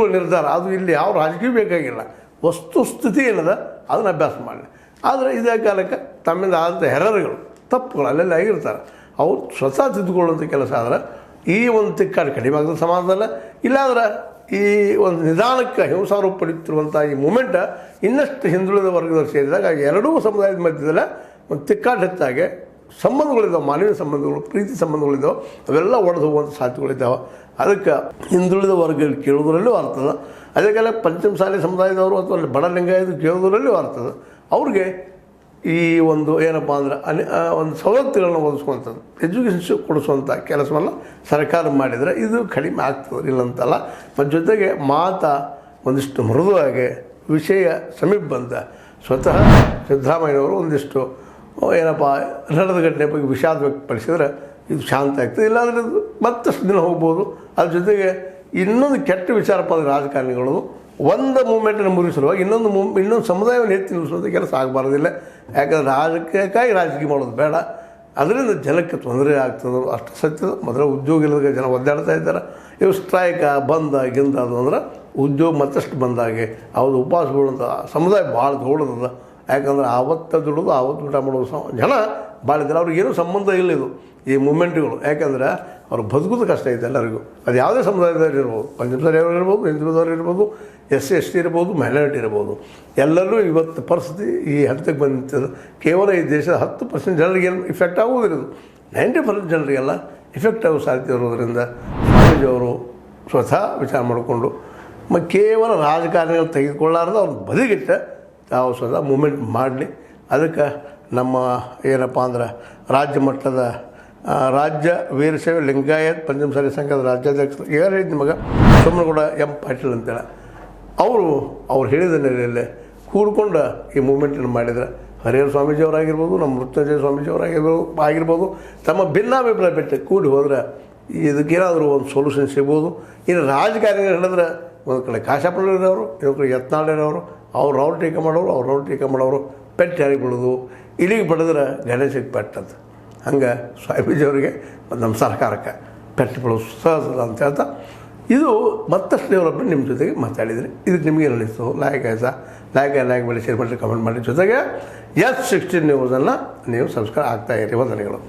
ನಿರ್ಧಾರ ಅದು ಇಲ್ಲಿ ಯಾವ ರಾಜಕೀಯ ಬೇಕಾಗಿಲ್ಲ, ವಸ್ತುಸ್ಥಿತಿ ಏನದ ಅದನ್ನು ಅಭ್ಯಾಸ ಮಾಡಲಿ. ಆದರೆ ಇದೇ ಕಾಲಕ್ಕೆ ತಮ್ಮಿಂದ ಆದಂಥ ಎರರ್ಗಳು ತಪ್ಪುಗಳು ಅಲ್ಲೆಲ್ಲ ಆಗಿರ್ತಾರೆ, ಅವ್ರು ಸ್ವತಃ ತಿದ್ದುಕೊಳ್ಳುವಂಥ ಕೆಲಸ ಆದ್ರೆ ಈ ಒಂದು ತಿಕ್ಕಾಡು ಕಡಿಮೆ ಆಗ್ತದೆ ಸಮಾಜದಲ್ಲ. ಇಲ್ಲಾಂದ್ರೆ ಈ ಒಂದು ನಿಧಾನಕ್ಕೆ ಹಿಂಸಾರೂಪ ಪಡೀತಿರುವಂಥ ಈ ಮೂಮೆಂಟ್ ಇನ್ನಷ್ಟು ಹಿಂದುಳಿದ ವರ್ಗದವರು ಸೇರಿದಾಗ ಎರಡೂ ಸಮುದಾಯದ ಮಧ್ಯದಲ್ಲೇ ಒಂದು ತಿಕ್ಕಾಡು ಹೆಚ್ಚಾಗಿ ಸಂಬಂಧಗಳಿದ್ದಾವೆ, ಮಾನವೀಯ ಸಂಬಂಧಗಳು, ಪ್ರೀತಿ ಸಂಬಂಧಗಳಿದ್ದಾವೆ, ಅವೆಲ್ಲ ಒಡೆದು ಹೋಗುವಂಥ ಸಾಧ್ಯತೆಗಳಿದ್ದಾವೆ. ಅದಕ್ಕೆ ಹಿಂದುಳಿದ ವರ್ಗಗಳು ಕೇಳೋದ್ರಲ್ಲೂ ಅರ್ಥದ, ಅದೇ ಕಾಲ ಪಂಚಮಸಾಲಿ ಸಮುದಾಯದವರು ಅಥವಾ ಅಲ್ಲಿ ಬಡ ಲಿಂಗಾಯತ ಕೇಳೋದ್ರಲ್ಲೂ ಅರ್ಥದ. ಅವ್ರಿಗೆ ಈ ಒಂದು ಏನಪ್ಪ ಅಂದ್ರೆ ಒಂದು ಸವಲತ್ತುಗಳನ್ನ ಒದಗಿಸುವಂಥದ್ದು, ಎಜುಕೇಷನ್ ಕೊಡಿಸುವಂಥ ಕೆಲಸವನ್ನು ಸರ್ಕಾರ ಮಾಡಿದರೆ ಇದು ಕಡಿಮೆ ಆಗ್ತದೆ, ಇಲ್ಲಂತಲ್ಲ. ಮತ್ತು ಜೊತೆಗೆ ಮಾತಾ ಒಂದಿಷ್ಟು ಮೃದುವಾಗಿ ವಿಷಯ ಸಮೀಪ ಬಂದ ಸ್ವತಃ ಸಿದ್ದರಾಮಯ್ಯನವರು ಒಂದಿಷ್ಟು ಏನಪ್ಪ ನಡೆದ ಘಟನೆ ಬಗ್ಗೆ ವಿಷಾದ ವ್ಯಕ್ತಪಡಿಸಿದ್ರೆ ಇದು ಶಾಂತ ಆಗ್ತದೆ. ಇಲ್ಲಾಂದರೆ ಇದು ಮತ್ತಷ್ಟು ದಿನ ಹೋಗ್ಬೋದು. ಅದ್ರ ಜೊತೆಗೆ ಇನ್ನೊಂದು ಕೆಟ್ಟ ವಿಚಾರಪ್ಪ ಅಂದರೆ ರಾಜಕಾರಣಿಗಳು ಒಂದು ಮೂಮೆಂಟನ್ನು ಮುಗಿಸಲುವಾಗಿ ಇನ್ನೊಂದು ಸಮುದಾಯವನ್ನು ಎತ್ತಿ ನಿಲ್ಲಿಸುವಂಥ ಕೆಲಸ ಆಗಬಾರ್ದಿಲ್ಲ. ಯಾಕಂದರೆ ರಾಜಕೀಯಕ್ಕಾಗಿ ರಾಜಕೀಯ ಮಾಡೋದು ಬೇಡ, ಅದರಿಂದ ಜನಕ್ಕೆ ತೊಂದರೆ ಆಗ್ತದೆ, ಅಷ್ಟು ಸತ್ಯದ. ಮೊದಲ ಉದ್ಯೋಗ ಇಲ್ಲದ ಜನ ಒದ್ದಾಡ್ತಾ ಇದ್ದಾರೆ. ಇವು ಸ್ಟ್ರೈಕ ಬಂದ ಗಿಂದ ಅದು ಅಂದ್ರೆ ಉದ್ಯೋಗ ಮತ್ತಷ್ಟು ಬಂದಾಗೆ ಅವ್ರು ಉಪವಾಸ ಬೀಳುವಂಥ ಸಮುದಾಯ ಭಾಳ ದೊಡ್ಡದ. ಯಾಕಂದ್ರೆ ಆವತ್ತು ದುಡಿದು ಆವತ್ತು ಊಟ ಮಾಡೋದು ಜನ ಭಾಳ ಇದ್ದಾರೆ. ಅವ್ರಿಗೇನು ಸಂಬಂಧ ಇಲ್ಲ ಇದು ಈ ಮೂಮೆಂಟ್ಗಳು. ಯಾಕಂದ್ರೆ ಅವ್ರು ಬದುಕೋದು ಕಷ್ಟ ಐತೆ ಎಲ್ಲರಿಗೂ. ಅದು ಯಾವುದೇ ಸಮುದಾಯದವ್ರು ಇರ್ಬೋದು, ಪಂಚಮಸಾಲಿಯವರು ಇರ್ಬೋದು, ಹಿಂದುಳಿದವರು ಇರ್ಬೋದು, SC ಇರ್ಬೋದು, ಮೈನಾರಿಟಿ ಇರ್ಬೋದು, ಎಲ್ಲರೂ ಇವತ್ತು ಪರಿಸ್ಥಿತಿ ಈ ಹಂತಕ್ಕೆ ಬಂದಿರ್ತದೆ. ಕೇವಲ ಈ ದೇಶದ 10% ಜನರಿಗೆ ಏನು ಇಫೆಕ್ಟ್ ಆಗೋದಿರೋದು, 90% ಜನರಿಗೆಲ್ಲ ಇಫೆಕ್ಟ್ ಆಗೋ ಸಾಧ್ಯತೆ ಇರೋದರಿಂದ ಸ್ವಾಮೀಜಿಯವರು ಸ್ವತಃ ವಿಚಾರ ಮಾಡಿಕೊಂಡು ಕೇವಲ ರಾಜಕಾರಣಿಗಳು ತೆಗೆದುಕೊಳ್ಳಾರ್ದು ಅವ್ರನ್ನ ಬದಿಗಿಟ್ಟ ತಾವು ಸ್ವತಃ ಮೂಮೆಂಟ್ ಮಾಡಲಿ. ಅದಕ್ಕೆ ನಮ್ಮ ಏನಪ್ಪ ಅಂದ್ರೆ ರಾಜ್ಯ ಮಟ್ಟದ ರಾಜ್ಯ ವೀರಶೈವ ಲಿಂಗಾಯತ್ ಪಂಚಮಸಾಲಿ ಸಂಘದ ರಾಜ್ಯಾಧ್ಯಕ್ಷರು ಯಾರು ಹೇಳಿದ ನಿಮಗೆ ಸೋಮನಗೌಡ M. ಪಾಟೀಲ್ ಅಂತೇಳಿ ಅವ್ರು ಹೇಳಿದ ನೆಲೆಯಲ್ಲೇ ಕೂಡ್ಕೊಂಡು ಈ ಮೂಮೆಂಟನ್ನು ಮಾಡಿದರೆ ಹರಿಹರ ಸ್ವಾಮೀಜಿಯವರಾಗಿರ್ಬೋದು, ನಮ್ಮ ಮೃತ್ಯುಂಜಯ ಸ್ವಾಮೀಜಿಯವರಾಗಿರ್ಬೋದು ತಮ್ಮ ಭಿನ್ನಾಭಿಪ್ರಾಯ ಬಿಟ್ಟು ಕೂಡಿ ಹೋದ್ರೆ ಇದಕ್ಕೇನಾದರೂ ಒಂದು ಸೊಲ್ಯೂಷನ್ ಸಿಗ್ಬೋದು. ಇನ್ನು ರಾಜಕಾರಣಿಗಳು ಹೇಳಿದ್ರೆ ಒಂದು ಕಡೆ ಕಾಶಾಪುರವರು, ಇನ್ನೊಂದು ಕಡೆ ಯತ್ನಾಳರವರು, ಅವ್ರು ಟೀಕೆ ಮಾಡೋರು ಪೆಟ್ಟು ಯಾರಿಗೆ ಬಿಡೋದು, ಇಲ್ಲಿಗೆ ಬಡಿದ್ರೆ ಗಣೇಶಕ್ಕೆ ಪೆಟ್ಟಂತ. ಹಂಗೆ ಸ್ವಾಮೀಜಿಯವರಿಗೆ ನಮ್ಮ ಸರ್ಕಾರಕ್ಕೆ ಪೆಟ್ಟು ಬಿಡೋದು ಸಹಜ ಅಂತ ಹೇಳ್ತಾ ಇದು ಮತ್ತಷ್ಟು ಡೆವಲಪ್ಮೆಂಟ್ ನಿಮ್ಮ ಜೊತೆಗೆ ಮಾತಾಡಿದ್ರಿ. ಇದಕ್ಕೆ ನಿಮಗೇನು ಅನಿಸ್ತು? ಲೈಕ್ ಮಾಡಿ, ಶೇರ್ ಮಾಡಿ, ಕಮೆಂಟ್ ಮಾಡಿ. ಜೊತೆಗೆ S16 ನ್ಯೂಸನ್ನು ನೀವು ಸಬ್ಸ್ಕ್ರೈಬ್ ಆಗ್ತಾಯಿರಿ. ವಂದನೆಗಳು.